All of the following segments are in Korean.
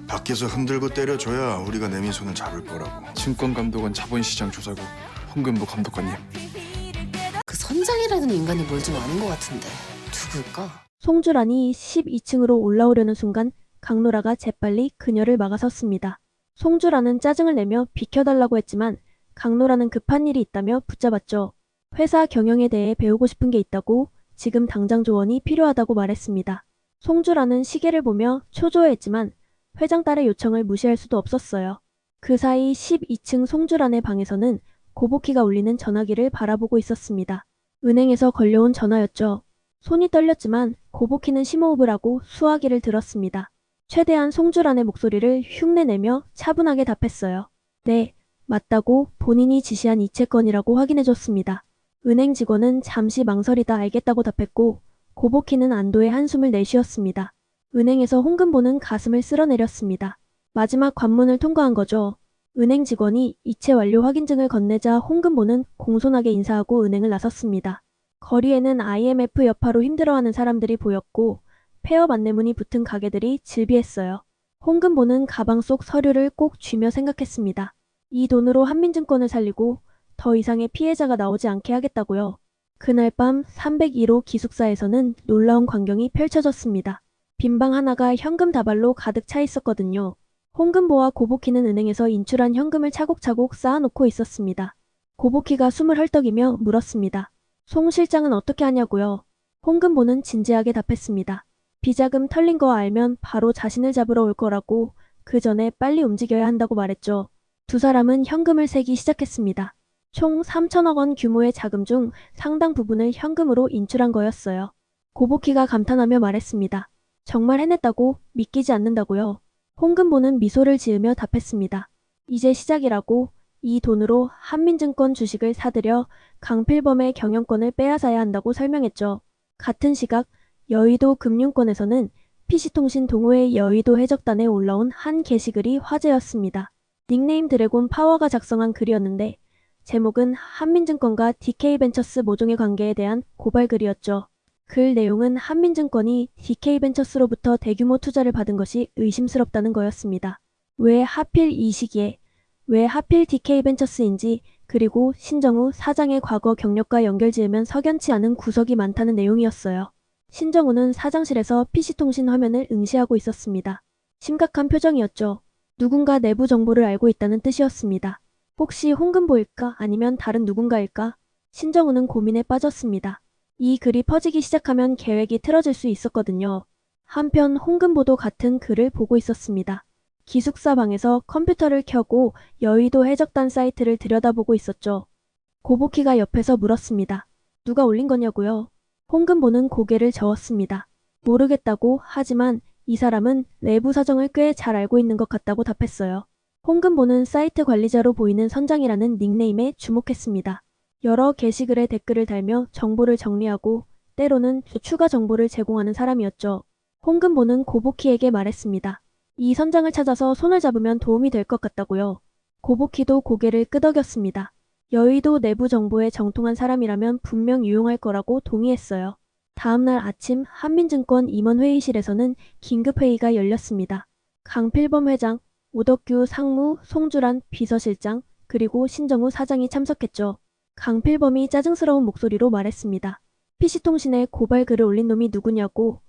밖에서 흔들고 때려줘야 우리가 내민 손을 잡을 거라고. 증권감독원 자본시장 조사국 홍금보 감독관님. 그 선장이라는 인간이 뭘 좀 아는 것 같은데 누굴까? 송주란이 12층으로 올라오려는 순간 강노라가 재빨리 그녀를 막아섰습니다. 송주란은 짜증을 내며 비켜달라고 했지만 강노라는 급한 일이 있다며 붙잡았죠. 회사 경영에 대해 배우고 싶은 게 있다고 지금 당장 조언이 필요하다고 말했습니다. 송주란은 시계를 보며 초조해했지만 회장 딸의 요청을 무시할 수도 없었어요. 그 사이 12층 송주란의 방에서는 고보키가 울리는 전화기를 바라보고 있었습니다. 은행에서 걸려온 전화였죠. 손이 떨렸지만 고보키는 심호흡을 하고 수화기를 들었습니다. 최대한 송주란의 목소리를 흉내내며 차분하게 답했어요. 네, 맞다고 본인이 지시한 이체건이라고 확인해줬습니다. 은행 직원은 잠시 망설이다 알겠다고 답했고 고보키는 안도의 한숨을 내쉬었습니다. 은행에서 홍금보는 가슴을 쓸어내렸습니다. 마지막 관문을 통과한 거죠. 은행 직원이 이체 완료 확인증을 건네자 홍금보는 공손하게 인사하고 은행을 나섰습니다. 거리에는 IMF 여파로 힘들어하는 사람들이 보였고 폐업 안내문이 붙은 가게들이 즐비했어요. 홍금보는 가방 속 서류를 꼭 쥐며 생각했습니다. 이 돈으로 한민증권을 살리고 더 이상의 피해자가 나오지 않게 하겠다고요. 그날 밤 301호 기숙사에서는 놀라운 광경이 펼쳐졌습니다. 빈방 하나가 현금 다발로 가득 차 있었거든요. 홍금보와 고보키는 은행에서 인출한 현금을 차곡차곡 쌓아놓고 있었습니다. 고보키가 숨을 헐떡이며 물었습니다. 송 실장은 어떻게 하냐고요? 홍금보는 진지하게 답했습니다. 비자금 털린 거 알면 바로 자신을 잡으러 올 거라고 그 전에 빨리 움직여야 한다고 말했죠. 두 사람은 현금을 세기 시작했습니다. 총 3천억 원 규모의 자금 중 상당 부분을 현금으로 인출한 거였어요. 고보키가 감탄하며 말했습니다. 정말 해냈다고 믿기지 않는다고요. 홍금보는 미소를 지으며 답했습니다. 이제 시작이라고. 이 돈으로 한민증권 주식을 사들여 강필범의 경영권을 빼앗아야 한다고 설명했죠. 같은 시각 여의도 금융권에서는 PC통신 동호회 여의도 해적단에 올라온 한 게시글이 화제였습니다. 닉네임 드래곤 파워가 작성한 글이었는데 제목은 한민증권과 DK벤처스 모종의 관계에 대한 고발글이었죠. 글 내용은 한민증권이 DK벤처스로부터 대규모 투자를 받은 것이 의심스럽다는 거였습니다. 왜 하필 이 시기에, 왜 하필 DK벤처스인지, 그리고 신정우 사장의 과거 경력과 연결지으면 석연치 않은 구석이 많다는 내용이었어요. 신정우는 사장실에서 PC통신 화면을 응시하고 있었습니다. 심각한 표정이었죠. 누군가 내부 정보를 알고 있다는 뜻이었습니다. 혹시 홍금보일까 아니면 다른 누군가일까? 신정우는 고민에 빠졌습니다. 이 글이 퍼지기 시작하면 계획이 틀어질 수 있었거든요. 한편 홍금보도 같은 글을 보고 있었습니다. 기숙사 방에서 컴퓨터를 켜고 여의도 해적단 사이트를 들여다보고 있었죠. 고보키가 옆에서 물었습니다. 누가 올린 거냐고요? 홍금보는 고개를 저었습니다. 모르겠다고 하지만 이 사람은 내부 사정을 꽤 잘 알고 있는 것 같다고 답했어요. 홍금보는 사이트 관리자로 보이는 선장이라는 닉네임에 주목했습니다. 여러 게시글에 댓글을 달며 정보를 정리하고 때로는 추가 정보를 제공하는 사람이었죠. 홍금보는 고보키에게 말했습니다. 이 선장을 찾아서 손을 잡으면 도움이 될 것 같다고요. 고보키도 고개를 끄덕였습니다. 여의도 내부 정보에 정통한 사람이라면 분명 유용할 거라고 동의했어요. 다음날 아침 한민증권 임원회의실에서는 긴급회의가 열렸습니다. 강필범 회장, 오덕규 상무, 송주란 비서실장, 그리고 신정우 사장이 참석했죠. 강필범이 짜증스러운 목소리로 말했습니다. PC통신에 고발글을 올린 놈이 누구냐고.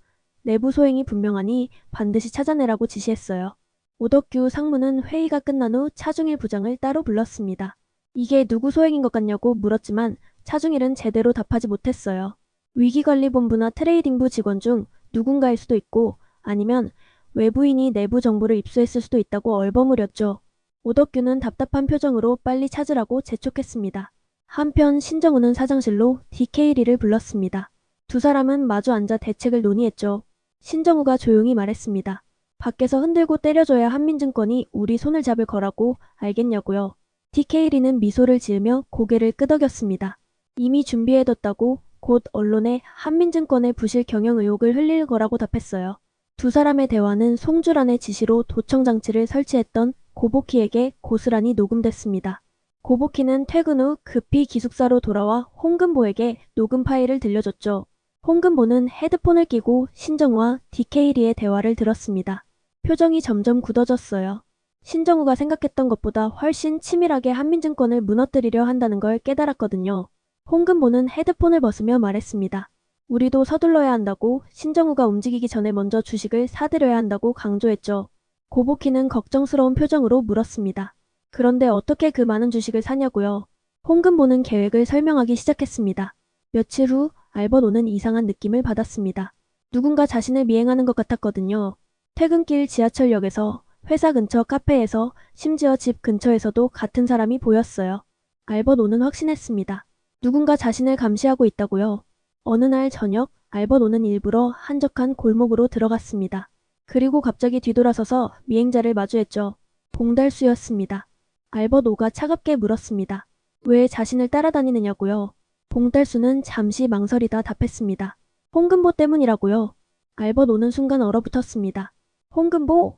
내부 소행이 분명하니 반드시 찾아내라고 지시했어요. 오덕규 상무는 회의가 끝난 후 차중일 부장을 따로 불렀습니다. 이게 누구 소행인 것 같냐고 물었지만 차중일은 제대로 답하지 못했어요. 위기관리본부나 트레이딩부 직원 중 누군가일 수도 있고 아니면 외부인이 내부 정보를 입수했을 수도 있다고 얼버무렸죠. 오덕규는 답답한 표정으로 빨리 찾으라고 재촉했습니다. 한편 신정우는 사장실로 DK리를 불렀습니다. 두 사람은 마주 앉아 대책을 논의했죠. 신정우가 조용히 말했습니다. 밖에서 흔들고 때려줘야 한민증권이 우리 손을 잡을 거라고. 알겠냐고요. DK리는 미소를 지으며 고개를 끄덕였습니다. 이미 준비해뒀다고. 곧 언론에 한민증권의 부실 경영 의혹을 흘릴 거라고 답했어요. 두 사람의 대화는 송주란의 지시로 도청 장치를 설치했던 고보키에게 고스란히 녹음됐습니다. 고보키는 퇴근 후 급히 기숙사로 돌아와 홍금보에게 녹음 파일을 들려줬죠. 홍금보는 헤드폰을 끼고 신정우와 DK리의 대화를 들었습니다. 표정이 점점 굳어졌어요. 신정우가 생각했던 것보다 훨씬 치밀하게 한민증권을 무너뜨리려 한다는 걸 깨달았거든요. 홍금보는 헤드폰을 벗으며 말했습니다. 우리도 서둘러야 한다고, 신정우가 움직이기 전에 먼저 주식을 사들여야 한다고 강조했죠. 고복희는 걱정스러운 표정으로 물었습니다. 그런데 어떻게 그 많은 주식을 사냐고요? 홍금보는 계획을 설명하기 시작했습니다. 며칠 후 알버노는 이상한 느낌을 받았습니다. 누군가 자신을 미행하는 것 같았거든요. 퇴근길 지하철역에서, 회사 근처 카페에서, 심지어 집 근처에서도 같은 사람이 보였어요. 알버노는 확신했습니다. 누군가 자신을 감시하고 있다고요. 어느 날 저녁, 알버노는 일부러 한적한 골목으로 들어갔습니다. 그리고 갑자기 뒤돌아서서 미행자를 마주했죠. 봉달수였습니다. 알버노가 차갑게 물었습니다. 왜 자신을 따라다니느냐고요. 봉달수는 잠시 망설이다 답했습니다. 홍금보 때문이라고요. 알버노는 순간 얼어붙었습니다. 홍금보?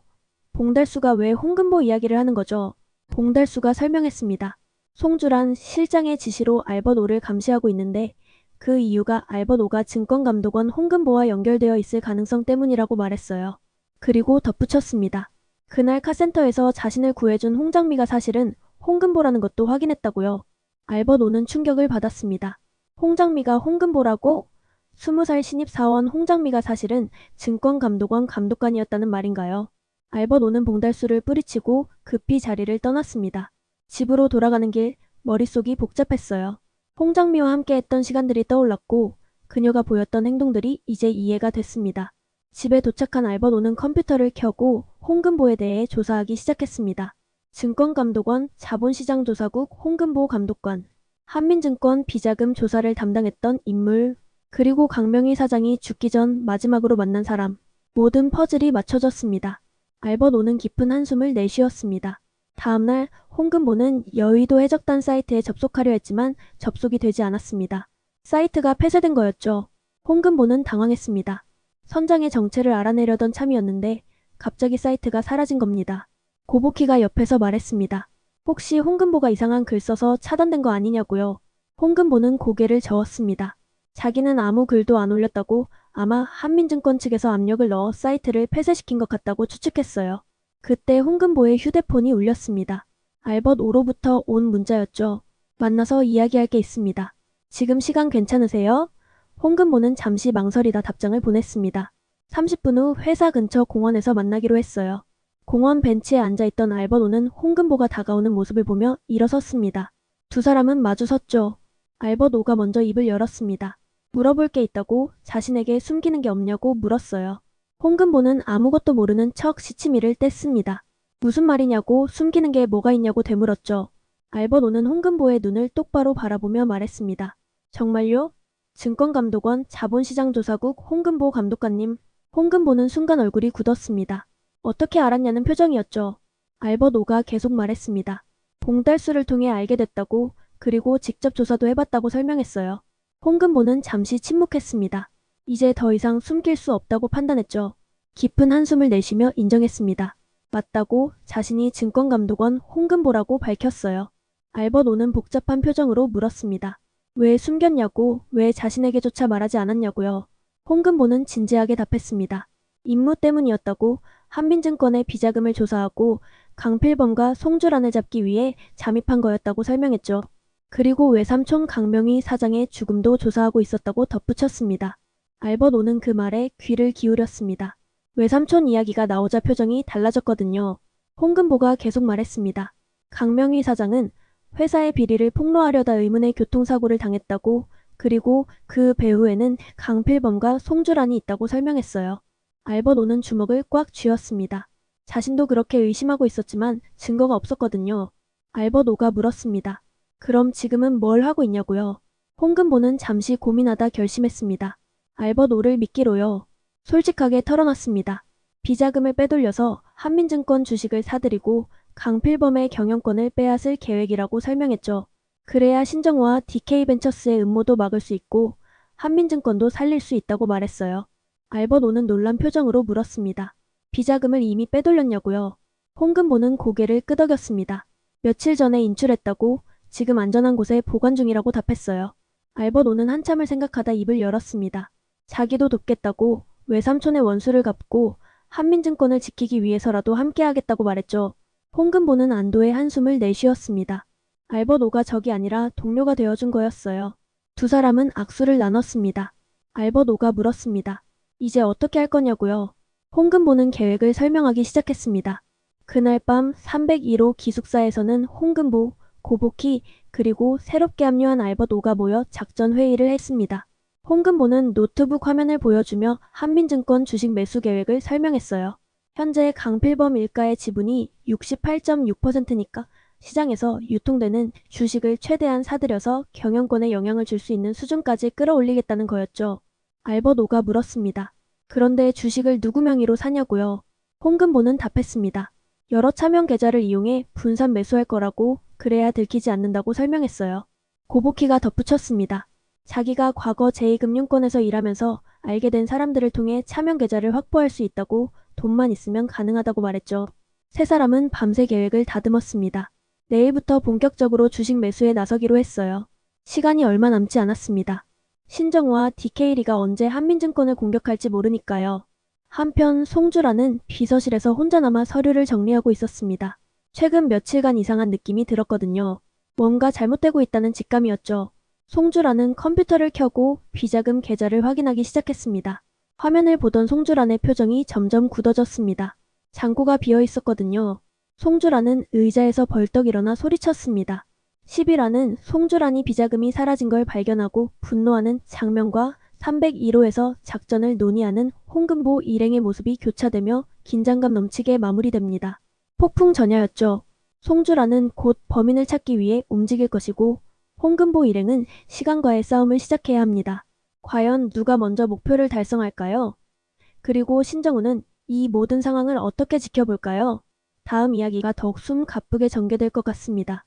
봉달수가 왜 홍금보 이야기를 하는 거죠? 봉달수가 설명했습니다. 송주란 실장의 지시로 알버노를 감시하고 있는데 그 이유가 알버노가 증권감독원 홍금보와 연결되어 있을 가능성 때문이라고 말했어요. 그리고 덧붙였습니다. 그날 카센터에서 자신을 구해준 홍장미가 사실은 홍금보라는 것도 확인했다고요. 알버노는 충격을 받았습니다. 홍장미가 홍금보라고? 20살 신입사원 홍장미가 사실은 증권감독원 감독관이었다는 말인가요? 알버노는 봉달수를 뿌리치고 급히 자리를 떠났습니다. 집으로 돌아가는 길, 머릿속이 복잡했어요. 홍장미와 함께했던 시간들이 떠올랐고 그녀가 보였던 행동들이 이제 이해가 됐습니다. 집에 도착한 알버노는 컴퓨터를 켜고 홍금보에 대해 조사하기 시작했습니다. 증권감독원, 자본시장조사국 홍금보 감독관, 한민증권 비자금 조사를 담당했던 인물, 그리고 강명희 사장이 죽기 전 마지막으로 만난 사람. 모든 퍼즐이 맞춰졌습니다. 알버노는 깊은 한숨을 내쉬었습니다. 다음날 홍금보는 여의도 해적단 사이트에 접속하려 했지만 접속이 되지 않았습니다. 사이트가 폐쇄된 거였죠. 홍금보는 당황했습니다. 선장의 정체를 알아내려던 참이었는데 갑자기 사이트가 사라진 겁니다. 고복희가 옆에서 말했습니다. 혹시 홍금보가 이상한 글 써서 차단된 거 아니냐고요. 홍금보는 고개를 저었습니다. 자기는 아무 글도 안 올렸다고, 아마 한민증권 측에서 압력을 넣어 사이트를 폐쇄시킨 것 같다고 추측했어요. 그때 홍금보의 휴대폰이 울렸습니다. 알벗 오로부터 온 문자였죠. 만나서 이야기할 게 있습니다. 지금 시간 괜찮으세요? 홍금보는 잠시 망설이다 답장을 보냈습니다. 30분 후 회사 근처 공원에서 만나기로 했어요. 공원 벤치에 앉아있던 알버노는 홍금보가 다가오는 모습을 보며 일어섰습니다. 두 사람은 마주 섰죠. 알버노가 먼저 입을 열었습니다. 물어볼 게 있다고, 자신에게 숨기는 게 없냐고 물었어요. 홍금보는 아무것도 모르는 척 시치미를 뗐습니다. 무슨 말이냐고, 숨기는 게 뭐가 있냐고 되물었죠. 알버노는 홍금보의 눈을 똑바로 바라보며 말했습니다. 정말요? 증권감독원 자본시장조사국 홍금보 감독관님. 홍금보는 순간 얼굴이 굳었습니다. 어떻게 알았냐는 표정이었죠. 알버노가 계속 말했습니다. 봉달수를 통해 알게 됐다고, 그리고 직접 조사도 해봤다고 설명했어요. 홍금보는 잠시 침묵했습니다. 이제 더 이상 숨길 수 없다고 판단했죠. 깊은 한숨을 내쉬며 인정했습니다. 맞다고, 자신이 증권감독원 홍금보라고 밝혔어요. 알버노는 복잡한 표정으로 물었습니다. 왜 숨겼냐고, 왜 자신에게조차 말하지 않았냐고요. 홍금보는 진지하게 답했습니다. 임무 때문이었다고, 한민증권의 비자금을 조사하고 강필범과 송주란을 잡기 위해 잠입한 거였다고 설명했죠. 그리고 외삼촌 강명희 사장의 죽음도 조사하고 있었다고 덧붙였습니다. 알버노는 그 말에 귀를 기울였습니다. 외삼촌 이야기가 나오자 표정이 달라졌거든요. 홍금보가 계속 말했습니다. 강명희 사장은 회사의 비리를 폭로하려다 의문의 교통사고를 당했다고, 그리고 그 배후에는 강필범과 송주란이 있다고 설명했어요. 알버노는 주먹을 꽉 쥐었습니다. 자신도 그렇게 의심하고 있었지만 증거가 없었거든요. 알버노가 물었습니다. 그럼 지금은 뭘 하고 있냐고요? 홍금보는 잠시 고민하다 결심했습니다. 알버노를 믿기로요. 솔직하게 털어놨습니다. 비자금을 빼돌려서 한민증권 주식을 사들이고 강필범의 경영권을 빼앗을 계획이라고 설명했죠. 그래야 신정호와 DK벤처스의 음모도 막을 수 있고 한민증권도 살릴 수 있다고 말했어요. 알버노는 놀란 표정으로 물었습니다. 비자금을 이미 빼돌렸냐고요? 홍금보는 고개를 끄덕였습니다. 며칠 전에 인출했다고, 지금 안전한 곳에 보관 중이라고 답했어요. 알버노는 한참을 생각하다 입을 열었습니다. 자기도 돕겠다고, 외삼촌의 원수를 갚고 한민증권을 지키기 위해서라도 함께하겠다고 말했죠. 홍금보는 안도의 한숨을 내쉬었습니다. 알버노가 적이 아니라 동료가 되어준 거였어요. 두 사람은 악수를 나눴습니다. 알버노가 물었습니다. 이제 어떻게 할 거냐고요? 홍금보는 계획을 설명하기 시작했습니다. 그날 밤 301호 기숙사에서는 홍금보, 고복희, 그리고 새롭게 합류한 알버노가 모여 작전 회의를 했습니다. 홍금보는 노트북 화면을 보여주며 한민증권 주식 매수 계획을 설명했어요. 현재 강필범 일가의 지분이 68.6%니까 시장에서 유통되는 주식을 최대한 사들여서 경영권에 영향을 줄 수 있는 수준까지 끌어올리겠다는 거였죠. 알버노가 물었습니다. 그런데 주식을 누구 명의로 사냐고요? 홍금보는 답했습니다. 여러 차명 계좌를 이용해 분산 매수할 거라고, 그래야 들키지 않는다고 설명했어요. 고복희가 덧붙였습니다. 자기가 과거 제2금융권에서 일하면서 알게 된 사람들을 통해 차명 계좌를 확보할 수 있다고, 돈만 있으면 가능하다고 말했죠. 세 사람은 밤새 계획을 다듬었습니다. 내일부터 본격적으로 주식 매수에 나서기로 했어요. 시간이 얼마 남지 않았습니다. 신정우와 DK리가 언제 한민증권을 공격할지 모르니까요. 한편 송주라는 비서실에서 혼자 남아 서류를 정리하고 있었습니다. 최근 며칠간 이상한 느낌이 들었거든요. 뭔가 잘못되고 있다는 직감이었죠. 송주라는 컴퓨터를 켜고 비자금 계좌를 확인하기 시작했습니다. 화면을 보던 송주란의 표정이 점점 굳어졌습니다. 창고가 비어 있었거든요. 송주란은 의자에서 벌떡 일어나 소리쳤습니다. 10일라는 송주란이 비자금이 사라진 걸 발견하고 분노하는 장면과 301호에서 작전을 논의하는 홍금보 일행의 모습이 교차되며 긴장감 넘치게 마무리됩니다. 폭풍 전야였죠. 송주란은 곧 범인을 찾기 위해 움직일 것이고 홍금보 일행은 시간과의 싸움을 시작해야 합니다. 과연 누가 먼저 목표를 달성할까요? 그리고 신정우는 이 모든 상황을 어떻게 지켜볼까요? 다음 이야기가 더욱 숨 가쁘게 전개될 것 같습니다.